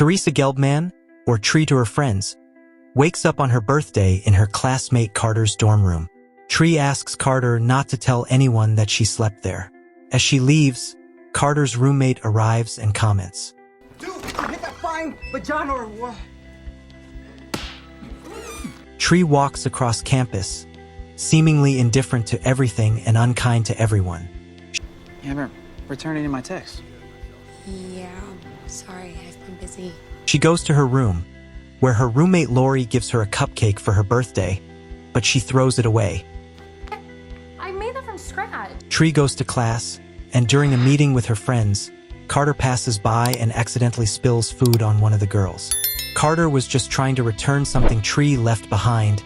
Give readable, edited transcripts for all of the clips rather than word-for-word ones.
Tree Gelbman, or Tree to her friends, wakes up on her birthday in her classmate Carter's dorm room. Tree asks Carter not to tell anyone that she slept there. As she leaves, Carter's roommate arrives and comments, "Dude, you hit that frying vagina or what?" Tree walks across campus, seemingly indifferent to everything and unkind to everyone. You haven't returned any of my texts. Yeah, sorry, I've been busy. She goes to her room, where her roommate Lori gives her a cupcake for her birthday, but she throws it away. I made that from scratch. Tree goes to class, and during a meeting with her friends, Carter passes by and accidentally spills food on one of the girls. Carter was just trying to return something Tree left behind,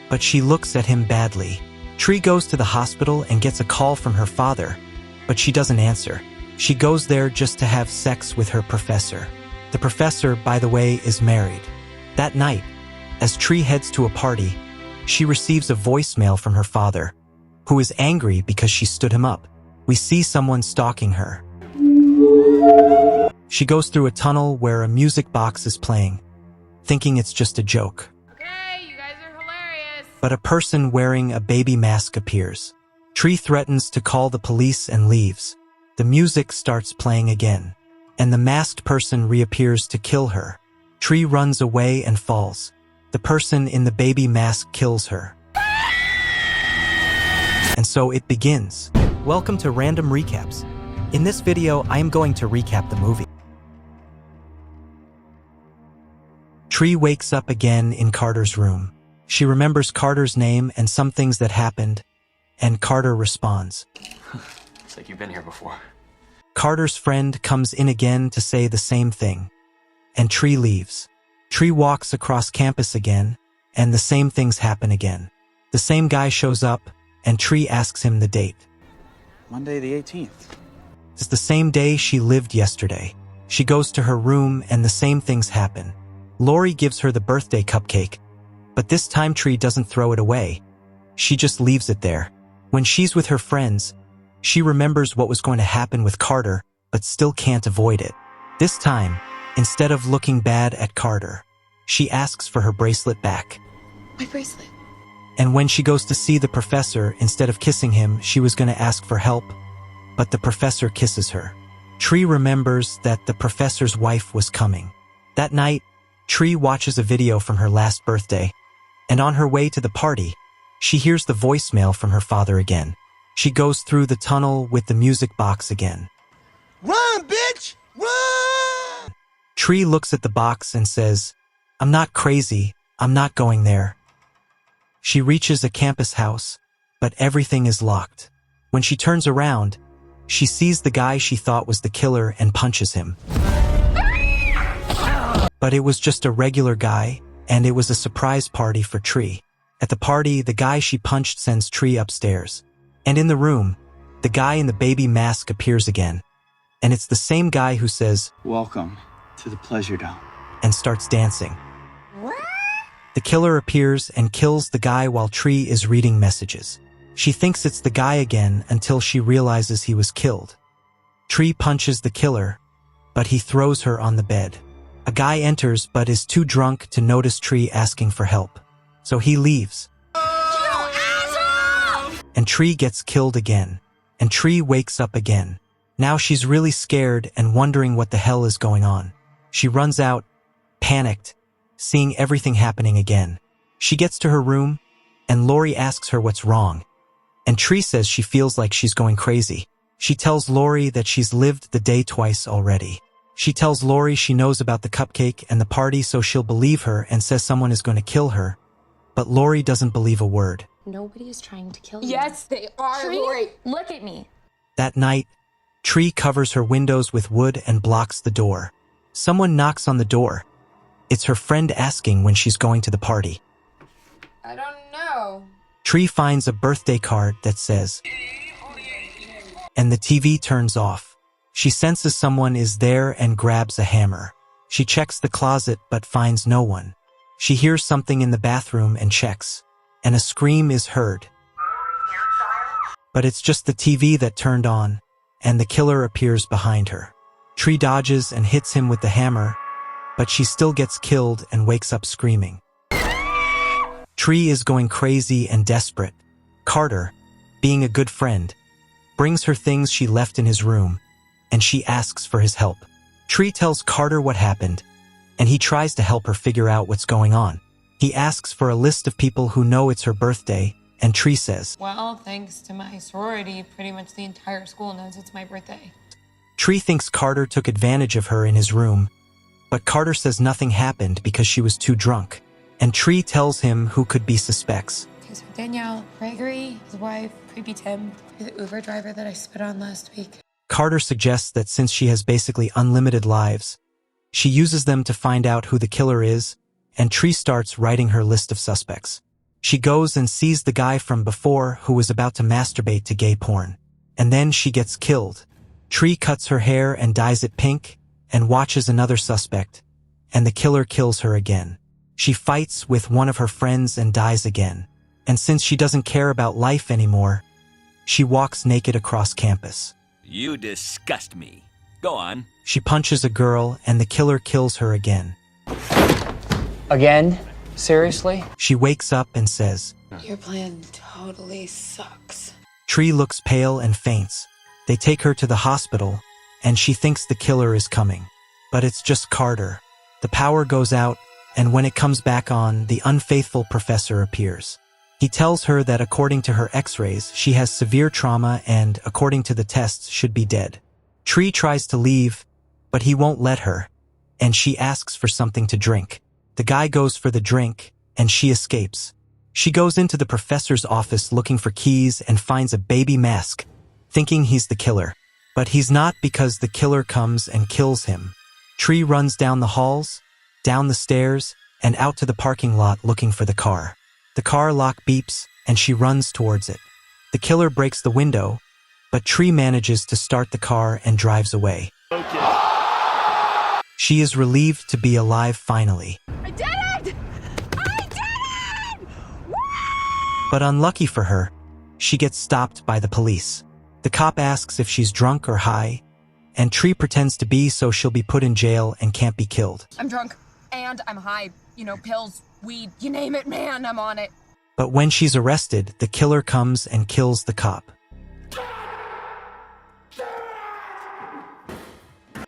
but she looks at him badly. Tree goes to the hospital and gets a call from her father, but she doesn't answer. She goes there just to have sex with her professor. The professor, by the way, is married. That night, as Tree heads to a party, she receives a voicemail from her father, who is angry because she stood him up. We see someone stalking her. She goes through a tunnel where a music box is playing, thinking it's just a joke. Okay, you guys are hilarious. But a person wearing a baby mask appears. Tree threatens to call the police and leaves. The music starts playing again, and the masked person reappears to kill her. Tree runs away and falls. The person in the baby mask kills her. And so it begins. Welcome to Random Recaps. In this video, I am going to recap the movie. Tree wakes up again in Carter's room. She remembers Carter's name and some things that happened, and Carter responds. It's like you've been here before. Carter's friend comes in again to say the same thing, and Tree leaves. Tree walks across campus again, and the same things happen again. The same guy shows up, and Tree asks him the date. Monday the 18th. It's the same day she lived yesterday. She goes to her room, and the same things happen. Lori gives her the birthday cupcake, but this time Tree doesn't throw it away. She just leaves it there. When she's with her friends, she remembers what was going to happen with Carter, but still can't avoid it. This time, instead of looking bad at Carter, she asks for her bracelet back. My bracelet. And when she goes to see the professor, instead of kissing him, she was going to ask for help, but the professor kisses her. Tree remembers that the professor's wife was coming. That night, Tree watches a video from her last birthday, and on her way to the party, she hears the voicemail from her father again. She goes through the tunnel with the music box again. "Run, bitch! Run!" Tree looks at the box and says, "I'm not crazy, I'm not going there." She reaches a campus house, but everything is locked. When she turns around, she sees the guy she thought was the killer and punches him. But it was just a regular guy, and it was a surprise party for Tree. At the party, the guy she punched sends Tree upstairs. And in the room, the guy in the baby mask appears again. And it's the same guy who says, Welcome to the Pleasure Dome. and starts dancing. The killer appears and kills the guy while Tree is reading messages. She thinks it's the guy again until she realizes he was killed. Tree punches the killer, but he throws her on the bed. A guy enters but is too drunk to notice Tree asking for help. So he leaves. And Tree gets killed again. And Tree wakes up again. Now she's really scared and wondering what the hell is going on. She runs out, panicked, seeing everything happening again. She gets to her room, and Lori asks her what's wrong. And Tree says she feels like she's going crazy. She tells Lori that she's lived the day twice already. She tells Lori she knows about the cupcake and the party, so she'll believe her and says someone is going to kill her. But Lori doesn't believe a word. Nobody is trying to kill you. Yes, they are. Tree, Lori. look at me. That night, Tree covers her windows with wood and blocks the door. Someone knocks on the door. It's her friend asking when she's going to the party. I don't know. Tree finds a birthday card that says, and the TV turns off. She senses someone is there and grabs a hammer. She checks the closet but finds no one. She hears something in the bathroom and checks, and a scream is heard. But it's just the TV that turned on, and the killer appears behind her. Tree dodges and hits him with the hammer, but she still gets killed and wakes up screaming. Tree is going crazy and desperate. Carter, being a good friend, brings her things she left in his room, and she asks for his help. Tree tells Carter what happened, and he tries to help her figure out what's going on. He asks for a list of people who know it's her birthday, and Tree says, Well, thanks to my sorority, pretty much the entire school knows it's my birthday. Tree thinks Carter took advantage of her in his room, but Carter says nothing happened because she was too drunk, and Tree tells him who could be suspects. Okay, so Danielle, Gregory, his wife, creepy Tim, the Uber driver that I spit on last week. Carter suggests that since she has basically unlimited lives, she uses them to find out who the killer is, and Tree starts writing her list of suspects. She goes and sees the guy from before who was about to masturbate to gay porn, and then she gets killed. Tree cuts her hair and dyes it pink, and watches another suspect, and the killer kills her again. She fights with one of her friends and dies again, and since she doesn't care about life anymore, she walks naked across campus. You disgust me. Go on. She punches a girl, and the killer kills her again. Again? Seriously? She wakes up and says, Your plan totally sucks. Tree looks pale and faints. They take her to the hospital, and she thinks the killer is coming. But it's just Carter. The power goes out, and when it comes back on, the unfaithful professor appears. He tells her that according to her x-rays, she has severe trauma and, according to the tests, should be dead. Tree tries to leave, but he won't let her, and she asks for something to drink. The guy goes for the drink, and she escapes. She goes into the professor's office looking for keys and finds a baby mask, thinking he's the killer. But he's not because the killer comes and kills him. Tree runs down the halls, down the stairs, and out to the parking lot looking for the car. The car lock beeps, and she runs towards it. The killer breaks the window, but Tree manages to start the car and drives away. She is relieved to be alive finally. I did it! I did it! Woo! But unlucky for her, she gets stopped by the police. The cop asks if she's drunk or high, and Tree pretends to be so she'll be put in jail and can't be killed. I'm drunk, and I'm high. You know, pills, weed, you name it, man, I'm on it. But when she's arrested, the killer comes and kills the cop.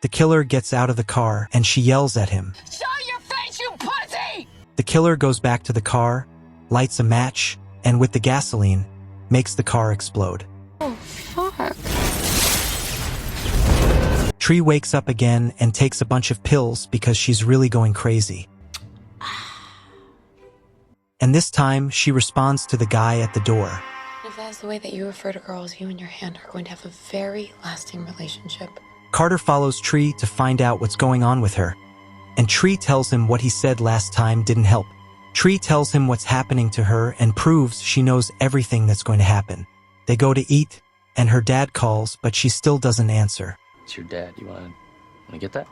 The killer gets out of the car, and she yells at him. Show your face, you pussy! The killer goes back to the car, lights a match, and with the gasoline, makes the car explode. Oh, fuck. Tree wakes up again and takes a bunch of pills because she's really going crazy. And this time, she responds to the guy at the door. If that's the way that you refer to girls, you and your hand are going to have a very lasting relationship. Carter follows Tree to find out what's going on with her, and Tree tells him what he said last time didn't help. Tree tells him what's happening to her and proves she knows everything that's going to happen. They go to eat, and her dad calls, but she still doesn't answer. It's your dad. You wanna get that?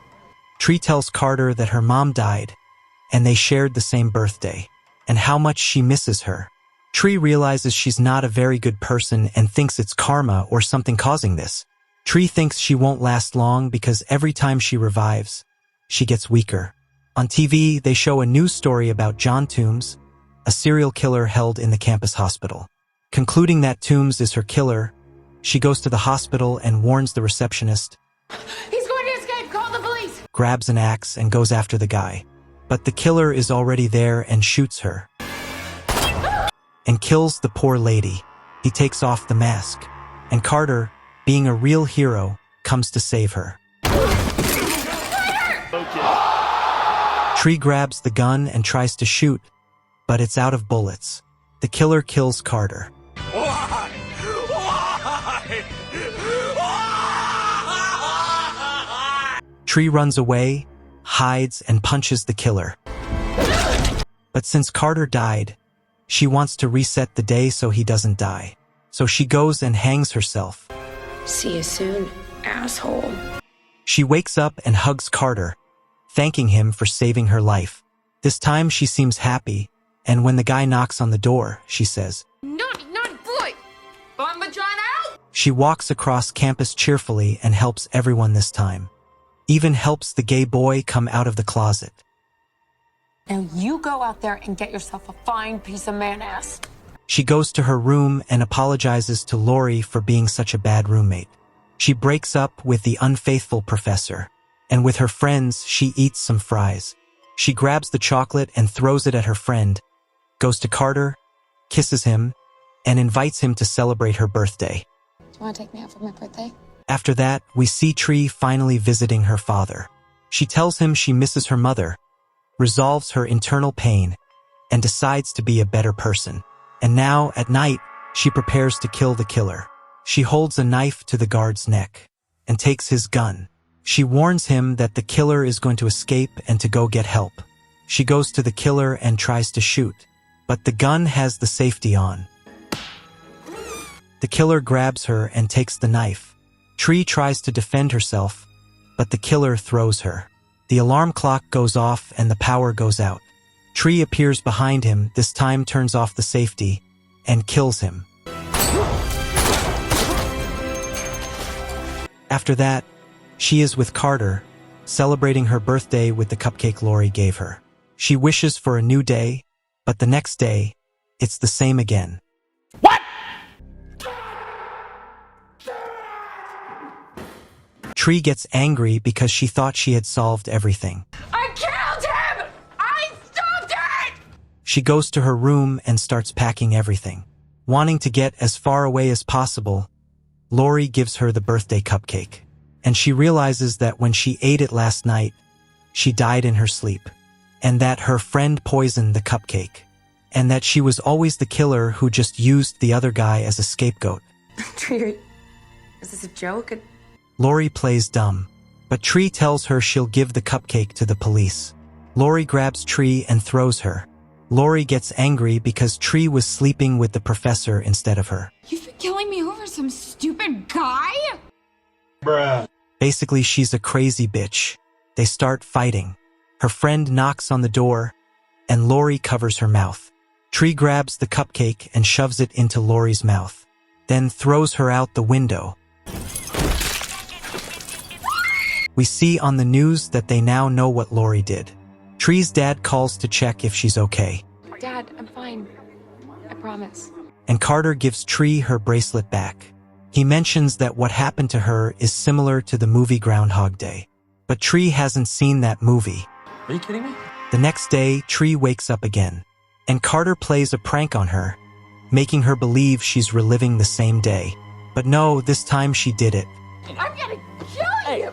Tree tells Carter that her mom died, and they shared the same birthday, and how much she misses her. Tree realizes she's not a very good person and thinks it's karma or something causing this. Tree thinks she won't last long because every time she revives, she gets weaker. On TV, they show a news story about John Toombs, a serial killer held in the campus hospital. Concluding that Toombs is her killer, she goes to the hospital and warns the receptionist, He's going to escape, call the police! grabs an axe and goes after the guy. But the killer is already there and shoots her. And kills the poor lady. He takes off the mask. And Carter, being a real hero, comes to save her. Tree grabs the gun and tries to shoot, but it's out of bullets. The killer kills Carter. Why? Tree runs away, hides, and punches the killer. But since Carter died, she wants to reset the day so he doesn't die. So she goes and hangs herself. See you soon, asshole. She wakes up and hugs Carter, thanking him for saving her life. This time she seems happy, and when the guy knocks on the door, she says, Naughty boy! Bomb vagina out! She walks across campus cheerfully and helps everyone this time. even helps the gay boy come out of the closet. Now you go out there and get yourself a fine piece of man-ass. She goes to her room and apologizes to Lori for being such a bad roommate. She breaks up with the unfaithful professor, and with her friends, she eats some fries. She grabs the chocolate and throws it at her friend, goes to Carter, kisses him, and invites him to celebrate her birthday. Do you want to take me out for my birthday? After that, we see Tree finally visiting her father. She tells him she misses her mother, resolves her internal pain, and decides to be a better person. And now, at night, she prepares to kill the killer. She holds a knife to the guard's neck and takes his gun. She warns him that the killer is going to escape and to go get help. She goes to the killer and tries to shoot, but the gun has the safety on. The killer grabs her and takes the knife. Tree tries to defend herself, but the killer throws her. The alarm clock goes off and the power goes out. Tree appears behind him, this time turns off the safety, and kills him. After that, she is with Carter, celebrating her birthday with the cupcake Lori gave her. She wishes for a new day, but the next day, it's the same again. What? Tree gets angry because she thought she had solved everything. I killed him! I stopped it! She goes to her room and starts packing everything. Wanting to get as far away as possible, Lori gives her the birthday cupcake, and she realizes that when she ate it last night, she died in her sleep, and that her friend poisoned the cupcake, and that she was always the killer who just used the other guy as a scapegoat. Tree, is this a joke? Lori plays dumb, but Tree tells her she'll give the cupcake to the police. Lori grabs Tree and throws her. Lori gets angry because Tree was sleeping with the professor instead of her. You've been killing me over some stupid guy? Bruh. Basically, she's a crazy bitch. They start fighting. Her friend knocks on the door, and Lori covers her mouth. Tree grabs the cupcake and shoves it into Lori's mouth, then throws her out the window. We see on the news that they now know what Lori did. Tree's dad calls to check if she's okay. Dad, I'm fine. I promise. And Carter gives Tree her bracelet back. He mentions that what happened to her is similar to the movie Groundhog Day. But Tree hasn't seen that movie. Are you kidding me? The next day, Tree wakes up again, and Carter plays a prank on her, making her believe she's reliving the same day. But no, this time she did it. I'm gonna kill you!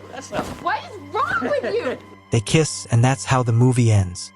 What is wrong with you? They kiss, and that's how the movie ends.